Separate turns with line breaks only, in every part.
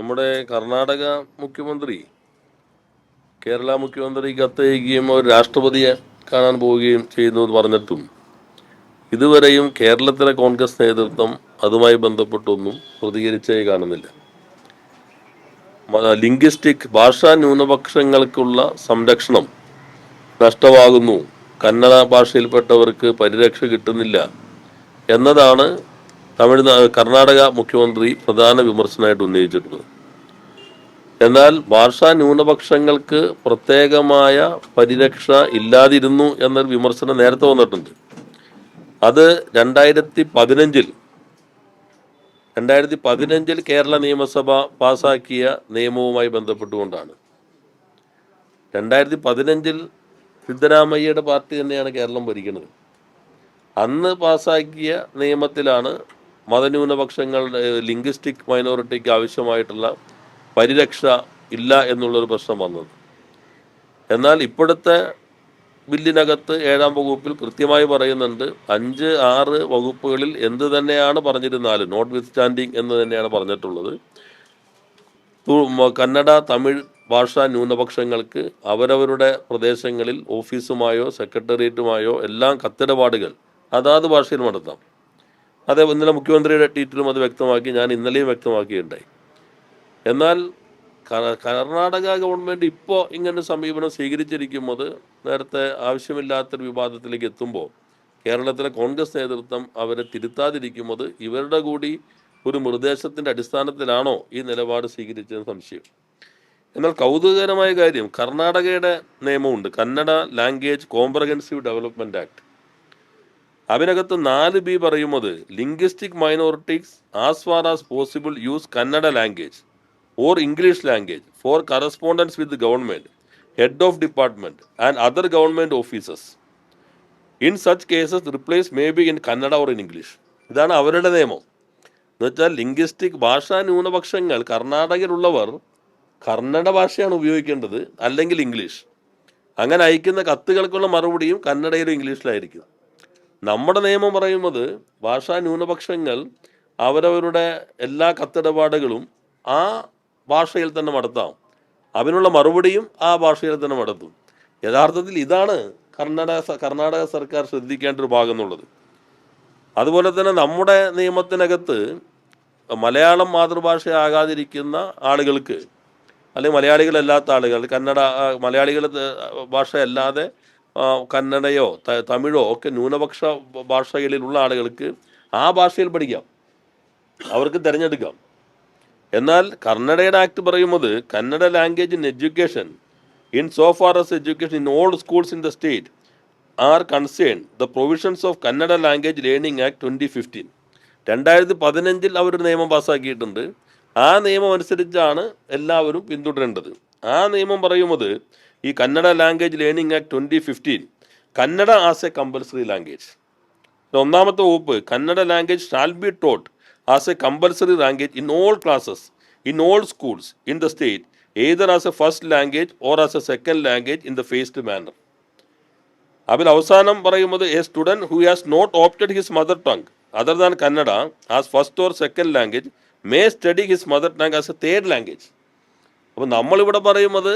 നമ്മുടെ കർണാടക മുഖ്യമന്ത്രി കേരള മുഖ്യമന്ത്രി കത്തയക്കുകയും ഒരു രാഷ്ട്രപതിയെ കാണാൻ പോവുകയും ചെയ്യുന്നു എന്ന് പറഞ്ഞിട്ടും ഇതുവരെയും കേരളത്തിലെ കോൺഗ്രസ് നേതൃത്വം അതുമായി ബന്ധപ്പെട്ടൊന്നും പ്രതികരിച്ചേ കാണുന്നില്ല. ലിംഗ്വിസ്റ്റിക് ഭാഷാ ന്യൂനപക്ഷങ്ങൾക്കുള്ള സംരക്ഷണം നഷ്ടമാകുന്നു, കന്നഡ ഭാഷയിൽപ്പെട്ടവർക്ക് പരിരക്ഷ കിട്ടുന്നില്ല എന്നതാണ് കർണാടക മുഖ്യമന്ത്രി പ്രധാന വിമർശനമായിട്ട് ഉന്നയിച്ചിട്ടുള്ളത്. എന്നാൽ ഭാഷാ ന്യൂനപക്ഷങ്ങൾക്ക് പ്രത്യേകമായ പരിരക്ഷ ഇല്ലാതിരുന്നു എന്നൊരു വിമർശനം നേരത്തെ വന്നിട്ടുണ്ട്. അത് 2015 കേരള നിയമസഭ പാസാക്കിയ നിയമവുമായി ബന്ധപ്പെട്ടുകൊണ്ടാണ്. 2015 സിദ്ധരാമയ്യയുടെ പാർട്ടി തന്നെയാണ് കേരളം ഭരിക്കുന്നത്. അന്ന് പാസാക്കിയ നിയമത്തിലാണ് മതന്യൂനപക്ഷങ്ങളുടെ ലിംഗ്വിസ്റ്റിക് മൈനോറിറ്റിക്ക് ആവശ്യമായിട്ടുള്ള പരിരക്ഷ ഇല്ല എന്നുള്ളൊരു പ്രശ്നം വന്നത്. എന്നാൽ ഇപ്പോഴത്തെ ബില്ലിനകത്ത് 7-ാം വകുപ്പിൽ കൃത്യമായി പറയുന്നുണ്ട്, 5-6 വകുപ്പുകളിൽ എന്ത് തന്നെയാണ് പറഞ്ഞിരുന്നാലും നോട്ട് വിത്ത് സ്റ്റാൻഡിങ് എന്ന് തന്നെയാണ് പറഞ്ഞിട്ടുള്ളത്. കന്നഡ, തമിഴ് ഭാഷാ ന്യൂനപക്ഷങ്ങൾക്ക് അവരവരുടെ പ്രദേശങ്ങളിൽ ഓഫീസുമായോ സെക്രട്ടേറിയറ്റുമായോ എല്ലാം കത്തിടപാടുകൾ അതാത് ഭാഷയിൽ നടത്താം. അതേ ഇന്നലെ മുഖ്യമന്ത്രിയുടെ ട്വീറ്റിലും അത് വ്യക്തമാക്കി, ഞാൻ ഇന്നലെയും വ്യക്തമാക്കിയിട്ടുണ്ടായി. എന്നാൽ കർണാടക ഗവൺമെൻറ് ഇപ്പോൾ ഇങ്ങനെ സമീപനം സ്വീകരിച്ചിരിക്കുന്നത് നേരത്തെ ആവശ്യമില്ലാത്തൊരു വിവാദത്തിലേക്ക് എത്തുമ്പോൾ കേരളത്തിലെ കോൺഗ്രസ് നേതൃത്വം അവരെ തിരുത്താതിരിക്കുന്നത് ഇവരുടെ കൂടി ഒരു നിർദ്ദേശത്തിൻ്റെ അടിസ്ഥാനത്തിലാണോ ഈ നിലപാട് സ്വീകരിച്ചതെന്ന് സംശയം. എന്നാൽ കൗതുകകരമായ കാര്യം, കർണാടകയുടെ നിയമമുണ്ട്, Kannada language comprehensive development act. അതിനകത്ത് 4B പറയുന്നത് linguistic minorities as far as possible use Kannada language or English language for correspondence with the government, head of department and other government officers. In such cases, replace may be in Kannada or in English. ഇതാണ് അവരുടെ നിയമം. എന്നുവെച്ചാൽ linguistic ഭാഷാ ന്യൂനപക്ഷങ്ങൾ കർണാടകയിലുള്ളവർ കന്നഡ ഭാഷയാണ് ഉപയോഗിക്കേണ്ടത്, അല്ലെങ്കിൽ English. അങ്ങനെ അയക്കുന്ന കത്തുകൾക്കുള്ള മറുപടിയും കന്നഡയിലും ഇംഗ്ലീഷിലായിരിക്കും. നമ്മുടെ നിയമം പറയുന്നത് ഭാഷാ ന്യൂനപക്ഷങ്ങൾ അവരവരുടെ എല്ലാ കത്തിടപാടുകളും ആ ഭാഷയിൽ തന്നെ നടത്താം, അതിനുള്ള മറുപടിയും ആ ഭാഷയിൽ തന്നെ നടത്തും. യഥാർത്ഥത്തിൽ ഇതാണ് കർണാടക സർക്കാർ ശ്രദ്ധിക്കേണ്ട ഒരു ഭാഗം എന്നുള്ളത്. അതുപോലെ തന്നെ നമ്മുടെ നിയമത്തിനകത്ത് മലയാളം മാതൃഭാഷയാകാതിരിക്കുന്ന ആളുകൾക്ക്, അല്ലെങ്കിൽ മലയാളികളല്ലാത്ത ആളുകൾ, മലയാളികൾ ഭാഷയല്ലാതെ കന്നഡയോ തമിഴോ ഒക്കെ ന്യൂനപക്ഷ ഭാഷകളിലുള്ള ആളുകൾക്ക് ആ ഭാഷയിൽ പഠിക്കാം, അവർക്ക് തിരഞ്ഞെടുക്കാം. എന്നാൽ കർണഡയുടെ ആക്ട് പറയുന്നത് Kannada language in education in so far as education in all schools in the state R concern the provisions of Kannada language learning act 2015. 2015 അവരൊരു നിയമം പാസ്സാക്കിയിട്ടുണ്ട്. ആ നിയമം അനുസരിച്ചാണ് എല്ലാവരും പിന്തുടരേണ്ടത്. ആ നിയമം പറയുന്നത് ഈ Kannada language learning act 2015 Kannada as A compulsory language. ഒന്നാമത്തെ വകുപ്പ്, Kannada language shall be taught as a compulsory language in all classes, in all schools in the state, either as a first language or as a second language in the phased manner. അതിൽ അവസാനം പറയുന്നത് a student who has not opted his mother tongue other than Kannada as first or second language may study his mother tongue as a third language. അപ്പോൾ നമ്മളിവിടെ പറയുന്നത്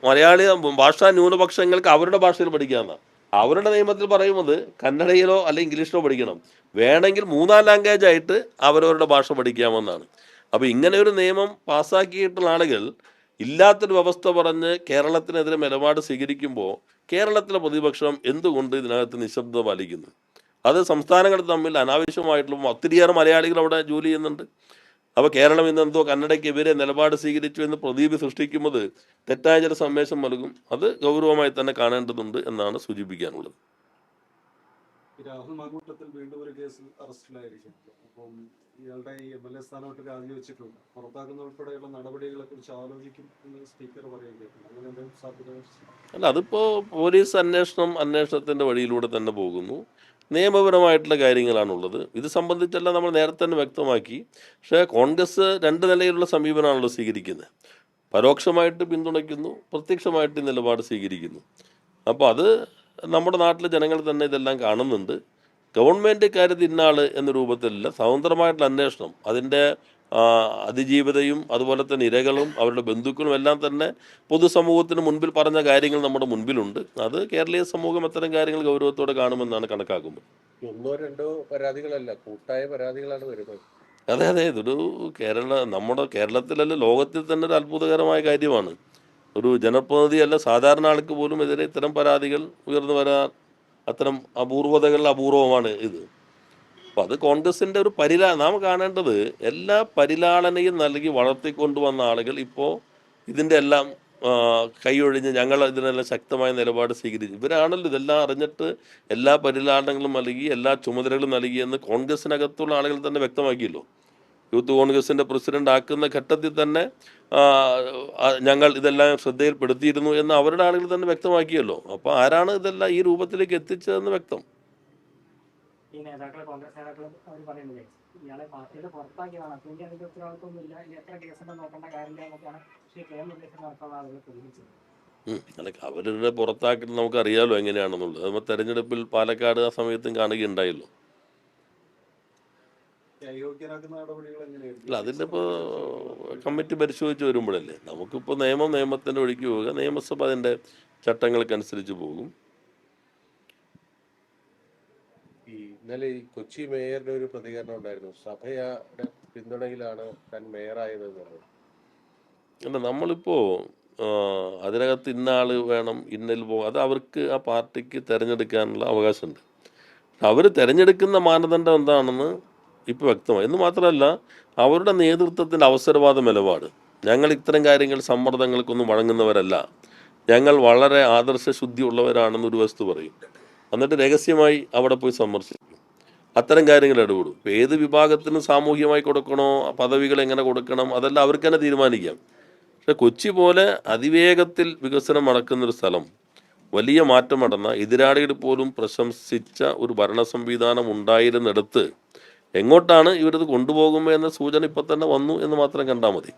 മലയാളി ഭാഷാ ന്യൂനപക്ഷങ്ങൾക്ക് അവരുടെ ഭാഷയിൽ പഠിക്കാമെന്നാണ്. അവരുടെ നിയമത്തിൽ പറയുന്നത് കന്നഡയിലോ അല്ലെങ്കിൽ ഇംഗ്ലീഷിലോ പഠിക്കണം, വേണമെങ്കിൽ 3-ാം ലാംഗ്വേജ് ആയിട്ട് അവരവരുടെ ഭാഷ പഠിക്കാമെന്നാണ്. അപ്പോൾ ഇങ്ങനെ ഒരു നിയമം പാസ്സാക്കിയിട്ടുള്ള ആളുകൾ ഇല്ലാത്തൊരു വ്യവസ്ഥ പറഞ്ഞ് കേരളത്തിനെതിരെ നിലപാട് സ്വീകരിക്കുമ്പോൾ കേരളത്തിലെ പ്രതിപക്ഷം എന്തുകൊണ്ട് ഇതിനകത്ത് നിശബ്ദത പാലിക്കുന്നു? അത് സംസ്ഥാനങ്ങൾ തമ്മിൽ അനാവശ്യമായിട്ടുള്ള ഒത്തിരിയേറെ മലയാളികൾ അവിടെ ജോലി ചെയ്യുന്നുണ്ട്. അപ്പോൾ കേരളം ഇന്നെന്തോ കന്നഡയ്ക്കെതിരെ നിലപാട് സ്വീകരിച്ചു എന്ന് പ്രതീതി സൃഷ്ടിക്കുന്നത് തെറ്റായ ചില സന്ദേശം നൽകും. അത് ഗൗരവമായി തന്നെ കാണേണ്ടതുണ്ട് എന്നാണ് സൂചിപ്പിക്കാനുള്ളത്.
രാഹുൽ മാങ്കൂട്ടത്തിൽ വീണ്ടും ഒരു കേസിൽ അറസ്റ്റിലായിരിക്കും. അപ്പം ഇയാളുടെ ഈ MLA സ്ഥാനമായിട്ട് രാജിവെച്ചിട്ടുണ്ട്. പുറത്താക്കുന്ന ഉൾപ്പെടെയുള്ള നടപടികളെ കുറിച്ച് ആലോചിക്കും എന്ന് സ്പീക്കർ പറയുകയായിരുന്നു. അങ്ങനെ എന്തെങ്കിലും സാധ്യത?
അല്ല, അതിപ്പോൾ പോലീസ് അന്വേഷണത്തിൻ്റെ വഴിയിലൂടെ തന്നെ പോകുന്നു. നിയമപരമായിട്ടുള്ള കാര്യങ്ങളാണുള്ളത്. ഇത് സംബന്ധിച്ചെല്ലാം നമ്മൾ നേരത്തെ തന്നെ വ്യക്തമാക്കി. പക്ഷേ കോൺഗ്രസ് 2 നിലയിലുള്ള സമീപനമാണല്ലോ സ്വീകരിക്കുന്നത്. പരോക്ഷമായിട്ട് പിന്തുണയ്ക്കുന്നു, പ്രത്യക്ഷമായിട്ട് നിലപാട് സ്വീകരിക്കുന്നു. അപ്പോൾ അത് നമ്മുടെ നാട്ടിലെ ജനങ്ങൾ തന്നെ ഇതെല്ലാം കാണുന്നുണ്ട്. ഗവൺമെൻറ് കാര്യത്തിൽ ഇന്നാൾ എന്ന രൂപത്തിലല്ല, സ്വതന്ത്രമായിട്ടുള്ള അന്വേഷണം, അതിൻ്റെ അതിജീവിതയും അതുപോലെ തന്നെ ഇരകളും അവരുടെ ബന്ധുക്കളും എല്ലാം തന്നെ പൊതുസമൂഹത്തിന് മുൻപിൽ പറഞ്ഞ കാര്യങ്ങൾ നമ്മുടെ മുൻപിലുണ്ട്. അത് കേരളീയ സമൂഹം അത്തരം കാര്യങ്ങൾ ഗൗരവത്തോടെ കാണുമെന്നാണ് കണക്കാക്കുന്നത്.
ഒന്നോ രണ്ടോ പരാതികളല്ല, കൂട്ടായ പരാതികളാണ് വരുന്നത്.
അതെ അതെ, ഇതൊരു നമ്മുടെ കേരളത്തിലല്ല ലോകത്തിൽ തന്നെ ഒരു അത്ഭുതകരമായ കാര്യമാണ്. ഒരു ജനപ്രതിനിധിയല്ല സാധാരണ ആൾക്ക് പോലും എതിരെ ഇത്തരം പരാതികൾ ഉയർന്നു വരാൻ അത്തരം അപൂർവതകൾ അപൂർവമാണ് ഇത്. അപ്പോൾ അത് കോൺഗ്രസിൻ്റെ ഒരു നാം കാണേണ്ടത് എല്ലാ പരിലാളനയും നൽകി വളർത്തിക്കൊണ്ടുവന്ന ആളുകൾ ഇപ്പോൾ ഇതിൻ്റെ എല്ലാം കൈയൊഴിഞ്ഞ് ഞങ്ങൾ ഇതിനെല്ലാം ശക്തമായ നിലപാട് സ്വീകരിച്ചു. ഇവരാണല്ലോ ഇതെല്ലാം അറിഞ്ഞിട്ട് എല്ലാ പരിലാളനങ്ങളും നൽകി എല്ലാ ചുമതലകളും നൽകിയെന്ന് കോൺഗ്രസിനകത്തുള്ള ആളുകൾ തന്നെ വ്യക്തമാക്കിയല്ലോ. യൂത്ത് കോൺഗ്രസിൻ്റെ പ്രസിഡന്റ് ആക്കുന്ന ഘട്ടത്തിൽ തന്നെ ഞങ്ങൾ ഇതെല്ലാം ശ്രദ്ധയിൽപ്പെടുത്തിയിരുന്നു എന്ന് അവരുടെ ആളുകൾ തന്നെ വ്യക്തമാക്കിയല്ലോ. അപ്പോൾ ആരാണ് ഇതെല്ലാം ഈ രൂപത്തിലേക്ക് എത്തിച്ചതെന്ന് വ്യക്തം.
ഈ നേതാക്കൾ, കോൺഗ്രസ് നേതാക്കളും അവർ പറയുന്നത് ഇയാളെ പാർട്ടിയിൽ പുറത്താക്കിയതാണ്, അപ്പോൾ അതിൻ്റെ ഉത്തരവാദിത്വമൊന്നുമില്ല, ഇനി എത്ര കേസുണ്ടെന്ന് നോക്കേണ്ട കാര്യമില്ല എന്നൊക്കെയാണ് ശ്രീ കെ മുരളീധരൻ നടത്തുന്ന ആളുകൾ പ്രതികരിച്ചത്.
അല്ല, അവരുടെ പുറത്താക്കൽ നമുക്കറിയാമല്ലോ എങ്ങനെയാണെന്നുള്ളത്. നമ്മൾ തെരഞ്ഞെടുപ്പിൽ പാലക്കാട് ആ സമയത്തും കാണുകയുണ്ടായല്ലോ.
അയോഗ്യനാക്കുന്ന നടപടികൾ എങ്ങനെയായിരുന്നു?
അല്ല, അതിൻ്റെ ഇപ്പോൾ കമ്മിറ്റി പരിശോധിച്ച് വരുമ്പോഴല്ലേ നമുക്കിപ്പോൾ നിയമത്തിൻ്റെ ഒഴുക്കി പോവുക, നിയമസഭ അതിൻ്റെ ചട്ടങ്ങൾക്കനുസരിച്ച് പോകും.
ഇന്നലെ ഈ കൊച്ചി മേയറുടെ ഒരു പ്രതികരണം ഉണ്ടായിരുന്നു, സഭയുടെ പിന്തുണയിലാണ് താൻ മേയറായത് എന്നുള്ളത്.
അല്ല, നമ്മളിപ്പോൾ അതിനകത്ത് ഇന്ന ആൾ വേണം, ഇന്നൽ പോകും, അത് അവർക്ക് ആ പാർട്ടിക്ക് തിരഞ്ഞെടുക്കാനുള്ള അവകാശമുണ്ട്. അവർ തിരഞ്ഞെടുക്കുന്ന മാനദണ്ഡം എന്താണെന്ന് ഇപ്പോൾ വ്യക്തമായി. എന്ന് മാത്രമല്ല, അവരുടെ നേതൃത്വത്തിൻ്റെ അവസരവാദ നിലപാട്, ഞങ്ങൾ ഇത്തരം കാര്യങ്ങൾ സമ്മർദ്ദങ്ങൾക്കൊന്നും വഴങ്ങുന്നവരല്ല, ഞങ്ങൾ വളരെ ആദർശശുദ്ധി ഉള്ളവരാണെന്നൊരു വസ്തു പറയും. എന്നിട്ട് രഹസ്യമായി അവിടെ പോയി സന്ദർശിക്കും, അത്തരം കാര്യങ്ങൾ ഇടപെടും. ഇപ്പോൾ ഏത് വിഭാഗത്തിനും സാമൂഹ്യമായി കൊടുക്കണോ, പദവികൾ എങ്ങനെ കൊടുക്കണം, അതെല്ലാം അവർക്ക് തന്നെ തീരുമാനിക്കാം. പക്ഷെ കൊച്ചി പോലെ അതിവേഗത്തിൽ വികസനം നടക്കുന്നൊരു സ്ഥലം, വലിയ മാറ്റം നടന്ന, എതിരാളികൾ പോലും പ്രശംസിച്ച ഒരു ഭരണ സംവിധാനം ഉണ്ടായിരുന്നിടത്ത് എങ്ങോട്ടാണ് ഇവരത് കൊണ്ടുപോകുമ്പോൾ എന്ന സൂചന ഇപ്പം തന്നെ വന്നു എന്ന് മാത്രം കണ്ടാൽ മതി.